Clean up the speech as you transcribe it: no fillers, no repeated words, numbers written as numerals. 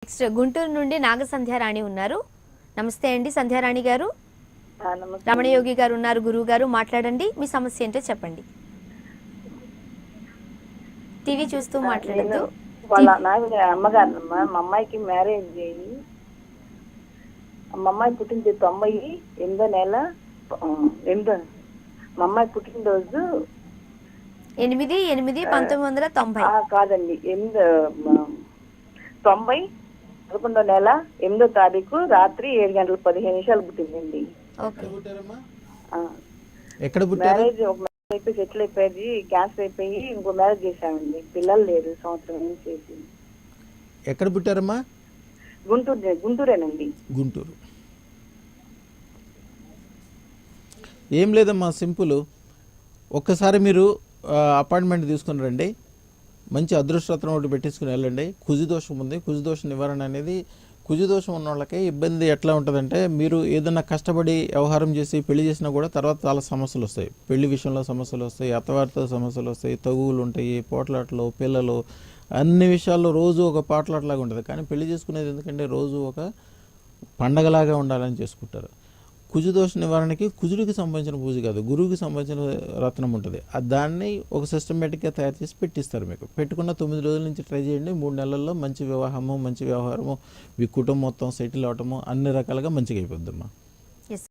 Next Guntur నుండి నాగ సంధ్యారాణి ఉన్నారు. నమస్తే అండి సంధ్యారాణి గారు. రమణయోగి గారు ఉన్నారు, గురువు గారు. మాట్లాడండి, మీ సమస్య ఏంటో చెప్పండి. టీవీ చూస్తూ మాట్లాడద్దు. వాళ్ళ అమ్మగారు మా అమ్మాయికి మ్యారేజ్ అయ్యి మా అమ్మాయి పుట్టింది 98వ నెల 8 మా అమ్మాయి పుట్టినరోజు 8/8/1990. కాదండి 11వ నెల 8వ తారీఖు రాత్రి 7:15 పుట్టిందండి. మ్యారేజ్ ఒక మ్యారేజ్ అయిపోయి సెటిల్ అయిపోయి క్యాన్సర్ అయిపోయి ఇంకో మ్యారేజ్ చేశామండి. పిల్లలు లేరు, సంవత్సరం ఏం చేసి. ఎక్కడ పుట్టారమ్మా? గుంటూరేనండి. గుంటూరు. ఏం లేదమ్మా, సింపుల్. ఒక్కసారి మీరు అపాయింట్మెంట్ తీసుకుని రండి. మంచి అదృష్టరత్నం ఒకటి పెట్టించుకుని వెళ్ళండి. కుజుదోషం ఉంది. కుజుదోష నివారణ అనేది, కుజుదోషం ఉన్న వాళ్ళకి ఇబ్బంది ఎట్లా ఉంటుందంటే, మీరు ఏదైనా కష్టపడి వ్యవహారం చేసి పెళ్లి చేసినా కూడా తర్వాత చాలా సమస్యలు వస్తాయి. పెళ్లి విషయంలో సమస్యలు వస్తాయి, అత్తవారితో సమస్యలు వస్తాయి, తగువులు ఉంటాయి, పోట్లాట్లు, పిల్లలు, అన్ని విషయాల్లో రోజు ఒక పాటలాట్లాగా ఉంటుంది. కానీ పెళ్లి చేసుకునేది ఎందుకంటే రోజు ఒక పండగలాగా ఉండాలని చేసుకుంటారు. కుజుదోష నివారణకి కుజుడికి సంబంధించిన పూజ కాదు, గురువుకి సంబంధించిన రత్నం ఉంటుంది. దాన్ని ఒక సిస్టమేటిక్గా తయారు చేసి పెట్టిస్తారు. మీకు పెట్టుకున్న 9 రోజుల నుంచి ట్రై చేయండి. 3 నెలల్లో మంచి వివాహము, మంచి వ్యవహారము, మీ కుటుంబం మొత్తం సెటిల్ అవటము అన్ని రకాలుగా మంచిగా అయిపోద్దమ్మా.